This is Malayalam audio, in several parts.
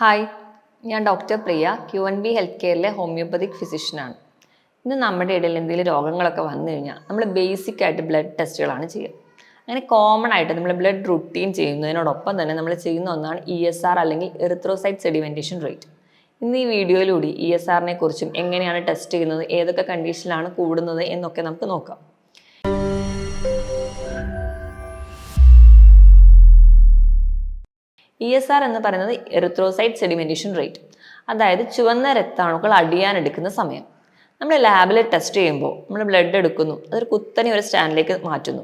ഹായ്, ഞാൻ ഡോക്ടർ പ്രിയ QNB ഹെൽത്ത് കെയറിലെ ഹോമിയോപ്പതിക് ഫിസിഷ്യനാണ്. ഇന്ന് നമ്മുടെ ഇടയിൽ എന്തെങ്കിലും രോഗങ്ങളൊക്കെ വന്നു കഴിഞ്ഞാൽ നമ്മൾ ബേസിക് ആയിട്ട് ബ്ലഡ് ടെസ്റ്റുകളാണ് ചെയ്യുക. അങ്ങനെ കോമൺ ആയിട്ട് നമ്മൾ ബ്ലഡ് റുട്ടീൻ ചെയ്യുന്നതിനോടൊപ്പം തന്നെ നമ്മൾ ചെയ്യുന്ന ഒന്നാണ് ESR അല്ലെങ്കിൽ എറിത്രോസൈറ്റ് സെഡിമെൻറ്റേഷൻ റേറ്റ്. ഇന്ന് ഈ വീഡിയോയിലൂടെ ESRനെ കുറിച്ചും എങ്ങനെയാണ് ടെസ്റ്റ് ചെയ്യുന്നത്, ഏതൊക്കെ കണ്ടീഷനിലാണ് കൂടുന്നത് എന്നൊക്കെ നമുക്ക് നോക്കാം. ESR എന്ന് പറയുന്നത് എറിത്രോസൈറ്റ് സെഡിമെൻറ്റേഷൻ റേറ്റ്, അതായത് ചുവന്ന രക്താണുക്കൾ അടിയാനെടുക്കുന്ന സമയം. നമ്മൾ ലാബിൽ ടെസ്റ്റ് ചെയ്യുമ്പോൾ നമ്മൾ ബ്ലഡ് എടുക്കുന്നു, അതൊരു കുത്തനെ ഒരു സ്റ്റാൻഡിലേക്ക് മാറ്റുന്നു,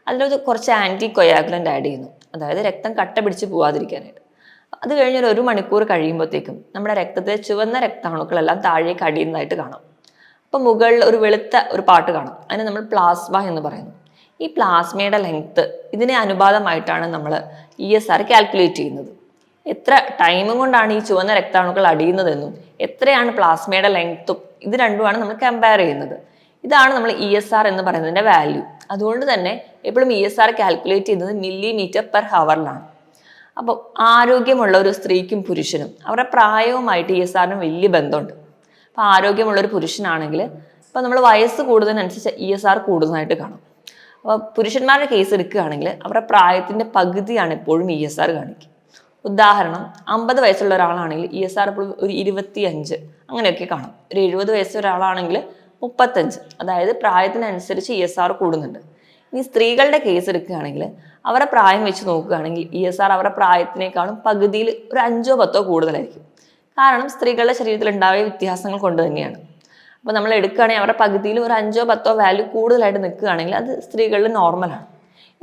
അതിലൊരു കുറച്ച് ആൻറ്റി കൊയാഗുലൻ്റ് ആഡ് ചെയ്യുന്നു, അതായത് രക്തം കട്ട പിടിച്ച് പോവാതിരിക്കാനായിട്ട്. അത് കഴിഞ്ഞൊരു 1 മണിക്കൂർ കഴിയുമ്പോഴത്തേക്കും നമ്മുടെ രക്തത്തിലെ ചുവന്ന രക്താണുക്കളെല്ലാം താഴേക്ക് അടിയുന്നതായിട്ട് കാണാം. അപ്പോൾ മുകളിൽ ഒരു വെളുത്ത ഒരു പാട്ട് കാണാം, അതിന് നമ്മൾ പ്ലാസ്മ എന്ന് പറയുന്നു. ഈ പ്ലാസ്മയുടെ ലെങ്ത്ത് ഇതിനെ അനുപാതമായിട്ടാണ് നമ്മൾ ESR കാൽക്കുലേറ്റ് ചെയ്യുന്നത്. എത്ര ടൈമും കൊണ്ടാണ് ഈ ചുവന്ന രക്താണുക്കൾ അടിയുന്നതെന്നും എത്രയാണ് പ്ലാസ്മയുടെ ലെങ്ത്തും ഇത് രണ്ടുമാണ് നമ്മൾ കമ്പയർ ചെയ്യുന്നത്. ഇതാണ് നമ്മൾ ESR എന്ന് പറയുന്നതിൻ്റെ വാല്യൂ. അതുകൊണ്ട് തന്നെ എപ്പോഴും ESR കാൽക്കുലേറ്റ് ചെയ്യുന്നത് ml/hലാണ്. അപ്പോൾ ആരോഗ്യമുള്ള ഒരു സ്ത്രീക്കും പുരുഷനും അവരുടെ പ്രായവുമായിട്ട് ESRന് വലിയ ബന്ധമുണ്ട്. അപ്പോൾ ആരോഗ്യമുള്ള ഒരു പുരുഷനാണെങ്കിൽ ഇപ്പോൾ നമ്മൾ വയസ്സ് കൂടുന്നതിനനുസരിച്ച് ESR കൂടുന്നതായിട്ട് കാണാം. അപ്പോൾ പുരുഷന്മാരുടെ കേസ് എടുക്കുകയാണെങ്കിൽ അവരുടെ പ്രായത്തിൻ്റെ പകുതിയാണ് എപ്പോഴും ESR കാണിക്കുക. ഉദാഹരണം, 50 വയസ്സുള്ള ഒരാളാണെങ്കിൽ ESR എപ്പോഴും ഒരു 25 അങ്ങനെയൊക്കെ കാണാം. ഒരു 70 വയസ്സുള്ള ഒരാളാണെങ്കിൽ 35, അതായത് പ്രായത്തിനനുസരിച്ച് ESR കൂടുന്നുണ്ട്. ഇനി സ്ത്രീകളുടെ കേസ് എടുക്കുകയാണെങ്കിൽ അവരുടെ പ്രായം വെച്ച് നോക്കുകയാണെങ്കിൽ ESR അവരുടെ പ്രായത്തിനേക്കാളും പകുതിയിൽ ഒരു 5-10 കൂടുതലായിരിക്കും. കാരണം സ്ത്രീകളുടെ ശരീരത്തിൽ ഉണ്ടായ വ്യത്യാസങ്ങൾ കൊണ്ട് തന്നെയാണ്. അപ്പോൾ നമ്മൾ എടുക്കുകയാണെങ്കിൽ അവരുടെ പകുതിയിൽ ഒരു 5-10 വാല്യൂ കൂടുതലായിട്ട് നിൽക്കുകയാണെങ്കിൽ അത് സ്ത്രീകളിൽ നോർമലാണ്.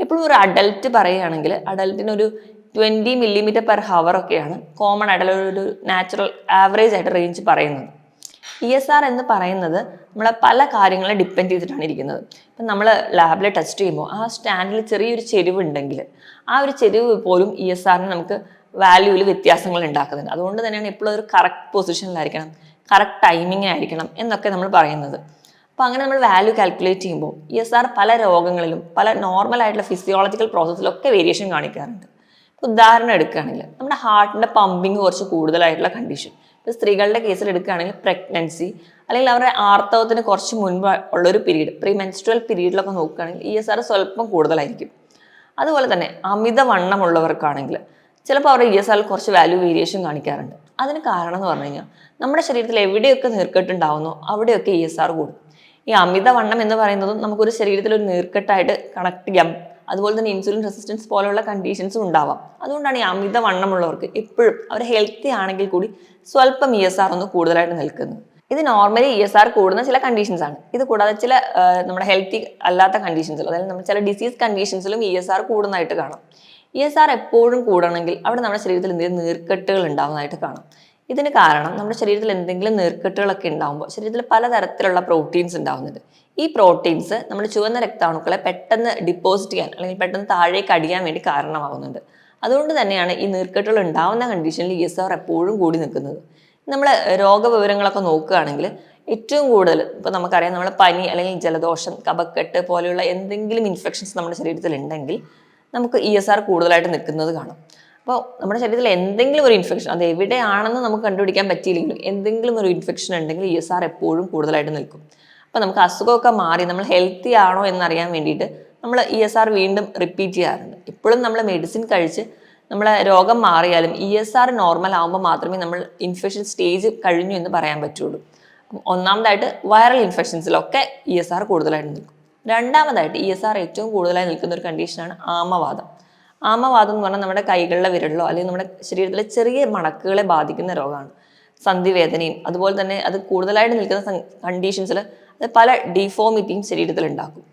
എപ്പോഴും ഒരു അഡൽട്ട് പറയുകയാണെങ്കിൽ അഡൽട്ടിന് ഒരു 20 ml/h ഒക്കെയാണ് കോമൺ ആയിട്ടുള്ള ഒരു നാച്ചുറൽ ആവറേജ് ആയിട്ട് റേഞ്ച് പറയുന്നത്. ESR എന്ന് പറയുന്നത് നമ്മളെ പല കാര്യങ്ങളെ ഡിപ്പെൻഡ് ചെയ്തിട്ടാണ് ഇരിക്കുന്നത്. ഇപ്പം നമ്മൾ ലാബിൽ ടെസ്റ്റ് ചെയ്യുമ്പോൾ ആ സ്റ്റാൻഡിൽ ചെറിയൊരു ചെരിവ് ഉണ്ടെങ്കിൽ ആ ഒരു ചെരിവ് പോലും ESRന് നമുക്ക് വാല്യൂവിൽ വ്യത്യാസങ്ങൾ ഉണ്ടാക്കുന്നുണ്ട്. അതുകൊണ്ട് തന്നെയാണ് എപ്പോഴും ഒരു കറക്റ്റ് പൊസിഷനിലായിരിക്കണം, കറക്റ്റ് ടൈമിംഗ് ആയിരിക്കണം എന്നൊക്കെ നമ്മൾ പറയുന്നത്. അപ്പോൾ അങ്ങനെ നമ്മൾ വാല്യൂ കാൽക്കുലേറ്റ് ചെയ്യുമ്പോൾ ESR പല രോഗങ്ങളിലും പല നോർമൽ ആയിട്ടുള്ള ഫിസിയോളജിക്കൽ പ്രോസസ്സിലൊക്കെ വേരിയേഷൻ കാണിക്കാറുണ്ട്. ഉദാഹരണം എടുക്കുകയാണെങ്കിൽ നമ്മുടെ ഹാർട്ടിൻ്റെ പമ്പിങ് കുറച്ച് കൂടുതലായിട്ടുള്ള കണ്ടീഷൻ, ഇപ്പോൾ സ്ത്രീകളുടെ കേസിൽ എടുക്കുകയാണെങ്കിൽ പ്രഗ്നൻസി അല്ലെങ്കിൽ അവരുടെ ആർത്തവത്തിന് കുറച്ച് മുൻപ് ഉള്ളൊരു പീരീഡ്, പ്രീ മെൻസ്ട്രുവൽ പീരീഡിലൊക്കെ നോക്കുകയാണെങ്കിൽ ESR സ്വല്പം കൂടുതലായിരിക്കും. അതുപോലെ തന്നെ അമിതവണ്ണമുള്ളവർക്കാണെങ്കിൽ ചിലപ്പോൾ അവരുടെ ESR കുറച്ച് വാല്യൂ വേരിയേഷൻ കാണിക്കാറുണ്ട്. അതിന് കാരണം എന്ന് പറഞ്ഞു കഴിഞ്ഞാൽ നമ്മുടെ ശരീരത്തിൽ എവിടെയൊക്കെ നീർക്കെട്ടുണ്ടാവുന്നോ അവിടെയൊക്കെ ESR കൂടും. ഈ അമിതവണ്ണം എന്ന് പറയുന്നതും നമുക്കൊരു ശരീരത്തിൽ ഒരു നീർക്കെട്ടായിട്ട് കണക്ട് ചെയ്യാം. അതുപോലെ തന്നെ ഇൻസുലിൻ റെസിസ്റ്റൻസ് പോലുള്ള കണ്ടീഷൻസും ഉണ്ടാവാം. അതുകൊണ്ടാണ് ഈ അമിതവണ്ണമുള്ളവർക്ക് എപ്പോഴും അവർ ഹെൽത്തി ആണെങ്കിൽ കൂടി സ്വല്പം ESR ഒന്ന് കൂടുതലായിട്ട് നിൽക്കുന്നത്. ഇത് നോർമലി ESR കൂടുന്ന ചില കണ്ടീഷൻസ് ആണ്. ഇത് കൂടാതെ ചില നമ്മുടെ ഹെൽത്തി അല്ലാത്ത കണ്ടീഷൻസിൽ, അതായത് നമ്മൾ ചില ഡിസീസ് കണ്ടീഷൻസിലും ESR കൂടുന്നതായിട്ട് കാണാം. ESR എപ്പോഴും കൂടണമെങ്കിൽ അവിടെ നമ്മുടെ ശരീരത്തിൽ എന്തെങ്കിലും നീർക്കെട്ടുകൾ ഉണ്ടാവുന്നതായിട്ട് കാണാം. ഇതിന് കാരണം നമ്മുടെ ശരീരത്തിൽ എന്തെങ്കിലും നീർക്കെട്ടുകളൊക്കെ ഉണ്ടാകുമ്പോൾ ശരീരത്തിൽ പലതരത്തിലുള്ള പ്രോട്ടീൻസ് ഉണ്ടാകുന്നുണ്ട്. ഈ പ്രോട്ടീൻസ് നമ്മുടെ ചുവന്ന രക്താണുക്കളെ പെട്ടെന്ന് ഡിപ്പോസിറ്റ് ചെയ്യാൻ അല്ലെങ്കിൽ പെട്ടെന്ന് താഴേക്ക് അടിയാൻ വേണ്ടി കാരണമാകുന്നുണ്ട്. അതുകൊണ്ട് തന്നെയാണ് ഈ നീർക്കെട്ടുകൾ ഉണ്ടാവുന്ന കണ്ടീഷനിൽ ESR എപ്പോഴും കൂടി നിൽക്കുന്നത്. നമ്മൾ രോഗവിവരങ്ങളൊക്കെ നോക്കുകയാണെങ്കിൽ ഏറ്റവും കൂടുതൽ ഇപ്പോൾ നമുക്കറിയാം, നമ്മൾ പനി അല്ലെങ്കിൽ ജലദോഷം, കഫക്കെട്ട് പോലെയുള്ള എന്തെങ്കിലും ഇൻഫെക്ഷൻസ് നമ്മുടെ ശരീരത്തിൽ ഉണ്ടെങ്കിൽ നമുക്ക് ESR കൂടുതലായിട്ട് നിൽക്കുന്നത് കാണാം. അപ്പോൾ നമ്മുടെ ശരീരത്തിൽ എന്തെങ്കിലും ഒരു ഇൻഫെക്ഷൻ, അത് എവിടെയാണെന്ന് നമുക്ക് കണ്ടുപിടിക്കാൻ പറ്റിയില്ലെങ്കിലും എന്തെങ്കിലും ഒരു ഇൻഫെക്ഷൻ ഉണ്ടെങ്കിൽ ESR എപ്പോഴും കൂടുതലായിട്ട് നിൽക്കും. അപ്പോൾ നമുക്ക് അസുഖമൊക്കെ മാറി നമ്മൾ ഹെൽത്തി ആണോ എന്നറിയാൻ വേണ്ടിയിട്ട് നമ്മൾ ESR വീണ്ടും റിപ്പീറ്റ് ചെയ്യാറുണ്ട്. ഇപ്പോഴും നമ്മൾ മെഡിസിൻ കഴിച്ച് നമ്മളെ രോഗം മാറിയാലും ESR നോർമൽ ആകുമ്പോൾ മാത്രമേ നമ്മൾ ഇൻഫെക്ഷൻ സ്റ്റേജ് കഴിഞ്ഞു എന്ന് പറയാൻ പറ്റുള്ളൂ. ഒന്നാമതായിട്ട് വൈറൽ ഇൻഫെക്ഷൻസിലൊക്കെ ESR കൂടുതലായിട്ട് നിൽക്കും. രണ്ടാമതായിട്ട് ESR ഏറ്റവും കൂടുതലായി നിൽക്കുന്ന ഒരു കണ്ടീഷനാണ് ആമവാദം. ആമവാദം എന്ന് പറഞ്ഞാൽ നമ്മുടെ കൈകളിലെ വിരലിലോ അല്ലെങ്കിൽ നമ്മുടെ ശരീരത്തിലെ ചെറിയ മണക്കുകളെ ബാധിക്കുന്ന രോഗമാണ്. സന്ധിവേദനയും അതുപോലെ തന്നെ അത് കൂടുതലായിട്ട് നിൽക്കുന്ന കണ്ടീഷൻസിൽ അത് പല ഡിഫോമിറ്റിയും ശരീരത്തിൽ ഉണ്ടാക്കും.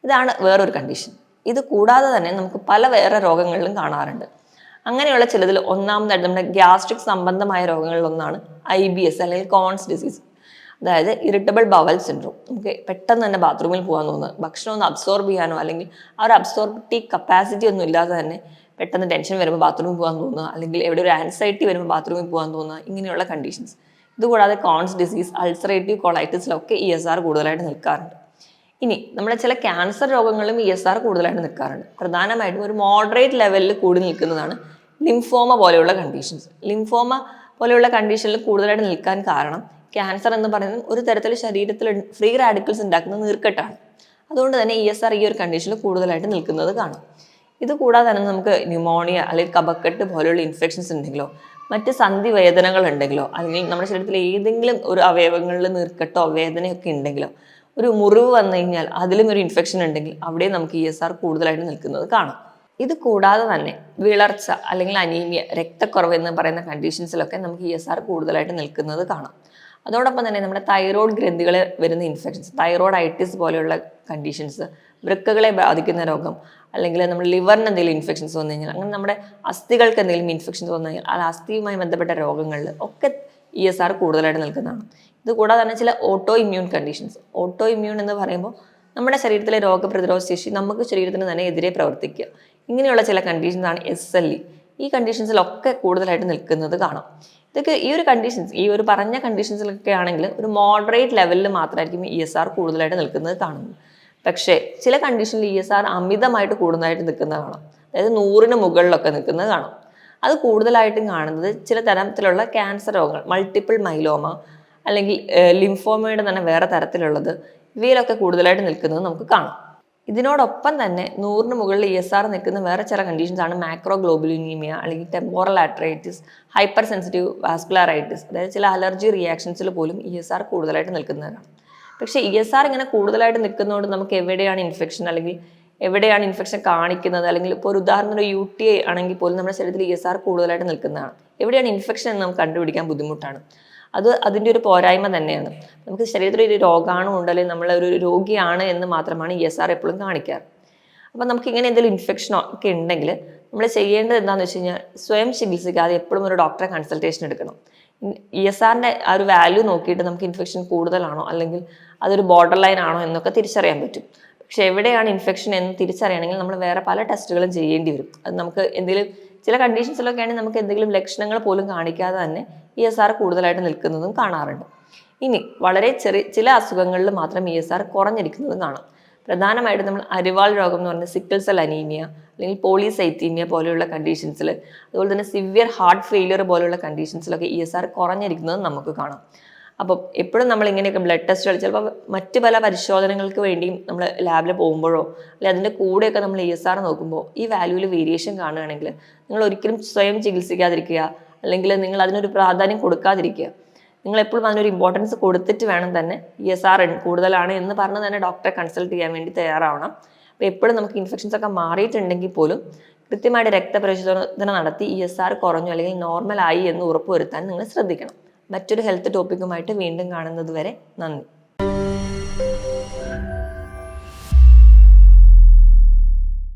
ഇതാണ് വേറൊരു കണ്ടീഷൻ. ഇത് കൂടാതെ തന്നെ നമുക്ക് പല വേറെ രോഗങ്ങളിലും കാണാറുണ്ട്. അങ്ങനെയുള്ള ചിലതിൽ ഒന്നാമതായിട്ട് നമ്മുടെ ഗ്യാസ്ട്രിക് സംബന്ധമായ രോഗങ്ങളിലൊന്നാണ് IBS അല്ലെങ്കിൽ കോൺസ് ഡിസീസ്, അതായത് ഇറിറ്റബിൾ ബവൽ സിൻഡ്രോം. നമുക്ക് പെട്ടെന്ന് തന്നെ ബാത്റൂമിൽ പോകാൻ തോന്നുന്നത്, ഭക്ഷണം ഒന്ന് അബ്സോർബ് ചെയ്യാനോ അല്ലെങ്കിൽ ആ ഒരു അബ്സോർബറ്റീവ് കപ്പാസിറ്റി ഒന്നും ഇല്ലാതെ തന്നെ പെട്ടെന്ന് ടെൻഷൻ വരുമ്പോൾ ബാത്റൂമിൽ പോകാൻ തോന്നുക, അല്ലെങ്കിൽ എവിടെ ഒരു ആൻസൈറ്റി വരുമ്പോൾ ബാത്റൂമിൽ പോകാൻ തോന്നുക, ഇങ്ങനെയുള്ള കണ്ടീഷൻസ്. ഇതുകൂടാതെ കോൺസ് ഡിസീസ്, അൾസറേറ്റീവ് കൊളൈറ്റിസിലൊക്കെ ESR കൂടുതലായിട്ട് നിൽക്കാറുണ്ട്. ഇനി നമ്മുടെ ചില ക്യാൻസർ രോഗങ്ങളിലും ESR കൂടുതലായിട്ട് നിൽക്കാറുണ്ട്. പ്രധാനമായിട്ടും ഒരു മോഡറേറ്റ് ലെവലിൽ കൂടി നിൽക്കുന്നതാണ് ലിംഫോമ പോലെയുള്ള കണ്ടീഷൻസ്. ലിംഫോമ പോലെയുള്ള കണ്ടീഷനിൽ കൂടുതലായിട്ട് നിൽക്കാൻ കാരണം ക്യാൻസർ എന്ന് പറയുന്നത് ഒരു തരത്തിൽ ശരീരത്തിൽ ഫ്രീ റാഡിക്കൽസ് ഉണ്ടാക്കുന്ന നീർക്കെട്ടാണ്. അതുകൊണ്ട് തന്നെ ESR ഈ ഒരു കണ്ടീഷനിൽ കൂടുതലായിട്ട് നിൽക്കുന്നത് കാണാം. ഇത് കൂടാതെ തന്നെ നമുക്ക് ന്യൂമോണിയ അല്ലെങ്കിൽ കഫക്കെട്ട് പോലെയുള്ള ഇൻഫെക്ഷൻസ് ഉണ്ടെങ്കിലോ മറ്റ് സന്ധി വേദനകൾ ഉണ്ടെങ്കിലോ അല്ലെങ്കിൽ നമ്മുടെ ശരീരത്തിൽ ഏതെങ്കിലും ഒരു അവയവങ്ങളിൽ നീർക്കെട്ടോ വേദനയൊക്കെ ഉണ്ടെങ്കിലോ ഒരു മുറിവ് വന്നു കഴിഞ്ഞാൽ അതിലും ഒരു ഇൻഫെക്ഷൻ ഉണ്ടെങ്കിൽ അവിടെ നമുക്ക് ESR കൂടുതലായിട്ട് നിൽക്കുന്നത് കാണാം. ഇത് കൂടാതെ തന്നെ വിളർച്ച അല്ലെങ്കിൽ അനീമിയ, രക്തക്കുറവ് എന്ന് പറയുന്ന കണ്ടീഷൻസിലൊക്കെ നമുക്ക് ESR കൂടുതലായിട്ട് നിൽക്കുന്നത് കാണാം. അതോടൊപ്പം തന്നെ നമ്മുടെ തൈറോയ്ഡ് ഗ്രന്ഥികളെ വരുന്ന ഇൻഫെക്ഷൻസ്, തൈറോയ്ഡൈറ്റിസ് പോലെയുള്ള കണ്ടീഷൻസ്, വൃക്കകളെ ബാധിക്കുന്ന രോഗം, അല്ലെങ്കിൽ നമ്മൾ ലിവറിന് എന്തെങ്കിലും ഇൻഫെക്ഷൻസ് വന്നു കഴിഞ്ഞാൽ, അങ്ങനെ നമ്മുടെ അസ്ഥികൾക്ക് എന്തെങ്കിലും ഇൻഫെക്ഷൻസ് വന്നു കഴിഞ്ഞാൽ ആ അസ്ഥിയുമായി ബന്ധപ്പെട്ട രോഗങ്ങളിൽ ഒക്കെ ESR കൂടുതലായിട്ട് നിൽക്കുന്നതാണ്. ഇത് കൂടാതെ തന്നെ ചില auto immune conditions. Auto immune എന്ന് പറയുമ്പോൾ നമ്മുടെ ശരീരത്തിലെ രോഗപ്രതിരോധ ശേഷി നമുക്ക് ശരീരത്തിന് തന്നെ എതിരെ പ്രവർത്തിക്കുക. ഇങ്ങനെയുള്ള ചില കണ്ടീഷൻസാണ് SLE. ഈ കണ്ടീഷൻസിലൊക്കെ കൂടുതലായിട്ട് നിൽക്കുന്നത് കാണാം. ഇതൊക്കെ ഈ ഒരു കണ്ടീഷൻസ്, ഈ ഒരു പറഞ്ഞ കണ്ടീഷൻസിലൊക്കെ ആണെങ്കിൽ ഒരു മോഡറേറ്റ് ലെവലിൽ മാത്രമായിരിക്കും ESR കൂടുതലായിട്ട് നിൽക്കുന്നത് കാണുന്നത്. പക്ഷേ ചില കണ്ടീഷനിൽ ESR അമിതമായിട്ട് കൂടുന്നതായിട്ട് നിൽക്കുന്നത് കാണാം. അതായത് 100ന് മുകളിലൊക്കെ നിൽക്കുന്നത് കാണാം. അത് കൂടുതലായിട്ടും കാണുന്നത് ചില തരത്തിലുള്ള ക്യാൻസർ രോഗങ്ങൾ, മൾട്ടിപ്പിൾ മൈലോമ അല്ലെങ്കിൽ ലിംഫോമയുടെ തന്നെ വേറെ തരത്തിലുള്ളത്, ഇവയിലൊക്കെ കൂടുതലായിട്ട് നിൽക്കുന്നത് നമുക്ക് കാണാം. ഇതിനോടൊപ്പം തന്നെ 100ന് മുകളിൽ ESR നിൽക്കുന്ന വേറെ ചില കണ്ടീഷൻസ് ആണ് മാക്രോഗ്ലോബുലിനീമിയ അല്ലെങ്കിൽ ടെമ്പോറൽ ആർട്ടറൈറ്റിസ്, ഹൈപ്പർ സെൻസിറ്റീവ് വാസ്കുലറൈറ്റിസ്. അതായത് ചില അലർജി റിയാക്ഷൻസിൽ പോലും ESR കൂടുതലായിട്ട് നിൽക്കുന്നതാണ്. പക്ഷേ ESR ഇങ്ങനെ കൂടുതലായിട്ട് നിൽക്കുന്നതുകൊണ്ട് നമുക്ക് എവിടെയാണ് ഇൻഫെക്ഷൻ അല്ലെങ്കിൽ എവിടെയാണ് ഇൻഫെക്ഷൻ കാണിക്കുന്നത്, അല്ലെങ്കിൽ ഇപ്പോൾ ഒരു ഉദാഹരണത്തിന് UTI ആണെങ്കിൽ പോലും നമ്മുടെ ശരീരത്തിൽ ESR കൂടുതലായിട്ട് നിൽക്കുന്നതാണ്. എവിടെയാണ് ഇൻഫെക്ഷൻ എന്ന് നമുക്ക് കണ്ടുപിടിക്കാൻ ബുദ്ധിമുട്ടാണ്. അതിൻ്റെ ഒരു പോരായ്മ തന്നെയാണ്. നമുക്ക് ശരീരത്തിൽ ഒരു രോഗാണു ഉണ്ട് അല്ലെങ്കിൽ നമ്മൾ ഒരു രോഗിയാണ് എന്ന് മാത്രമാണ് ESR എപ്പോഴും കാണിക്കാറ്. അപ്പം നമുക്ക് ഇങ്ങനെ എന്തെങ്കിലും ഇൻഫെക്ഷനോ ഒക്കെ ഉണ്ടെങ്കിൽ നമ്മൾ ചെയ്യേണ്ടത് എന്താണെന്ന് വെച്ച് കഴിഞ്ഞാൽ സ്വയം ചികിത്സിക്കാതെ എപ്പോഴും ഒരു ഡോക്ടറെ കൺസൾട്ടേഷൻ എടുക്കണം. ESRൻ്റെ ആ ഒരു വാല്യൂ നോക്കിയിട്ട് നമുക്ക് ഇൻഫെക്ഷൻ കൂടുതലാണോ അല്ലെങ്കിൽ അതൊരു ബോർഡർ ലൈൻ ആണോ എന്നൊക്കെ തിരിച്ചറിയാൻ പറ്റും. പക്ഷെ എവിടെയാണ് ഇൻഫെക്ഷൻ എന്ന് തിരിച്ചറിയണമെങ്കിൽ നമ്മൾ വേറെ പല ടെസ്റ്റുകളും ചെയ്യേണ്ടി വരും. അത് നമുക്ക് എന്തെങ്കിലും ചില കണ്ടീഷൻസിലൊക്കെ ആണെങ്കിൽ നമുക്ക് എന്തെങ്കിലും ലക്ഷണങ്ങൾ പോലും കാണിക്കാതെ തന്നെ ESR കൂടുതലായിട്ട് നിൽക്കുന്നതും കാണാറുണ്ട്. ഇനി വളരെ ചില അസുഖങ്ങളിൽ മാത്രം ESR കുറഞ്ഞിരിക്കുന്നതും കാണാം. പ്രധാനമായിട്ടും നമ്മൾ അരിവാൾ രോഗം എന്ന് പറയുന്ന സിക്കിൾ സെൽ അനീമിയ അല്ലെങ്കിൽ പോളിസൈത്തീമിയ പോലെയുള്ള കണ്ടീഷൻസിൽ, അതുപോലെ തന്നെ സിവിയർ ഹാർട്ട് ഫെയിലിയർ പോലെയുള്ള കണ്ടീഷൻസിലൊക്കെ ESR കുറഞ്ഞിരിക്കുന്നത് നമുക്ക് കാണാം. അപ്പം എപ്പോഴും നമ്മൾ ഇങ്ങനെയൊക്കെ ബ്ലഡ് ടെസ്റ്റുകൾ, ചിലപ്പോൾ മറ്റ് പല പരിശോധനകൾക്ക് വേണ്ടിയും നമ്മൾ ലാബിൽ പോകുമ്പോഴോ അല്ലെങ്കിൽ അതിൻ്റെ കൂടെയൊക്കെ നമ്മൾ ESR നോക്കുമ്പോൾ ഈ വാല്യൂവിൽ വേരിയേഷൻ കാണുകയാണെങ്കിൽ നിങ്ങൾ ഒരിക്കലും സ്വയം ചികിത്സിക്കാതിരിക്കുക, അല്ലെങ്കിൽ നിങ്ങൾ അതിനൊരു പ്രാധാന്യം കൊടുക്കാതിരിക്കുക. നിങ്ങൾ എപ്പോഴും അതിനൊരു ഇമ്പോർട്ടൻസ് കൊടുത്തിട്ട് വേണം തന്നെ ESR കൂടുതലാണ് എന്ന് പറഞ്ഞ് തന്നെ ഡോക്ടറെ കൺസൾട്ട് ചെയ്യാൻ വേണ്ടി തയ്യാറാവണം. അപ്പോൾ എപ്പോഴും നമുക്ക് ഇൻഫെക്ഷൻസ് ഒക്കെ മാറിയിട്ടുണ്ടെങ്കിൽ പോലും കൃത്യമായിട്ട് രക്തപരിശോധന നടത്തി ESR കുറഞ്ഞു അല്ലെങ്കിൽ നോർമൽ ആയി എന്ന് ഉറപ്പുവരുത്താൻ നിങ്ങൾ ശ്രദ്ധിക്കണം. മറ്റൊരു ഹെൽത്ത് ടോപ്പിക്കുമായിട്ട് വീണ്ടും കാണുന്നത് വരെ നന്ദി.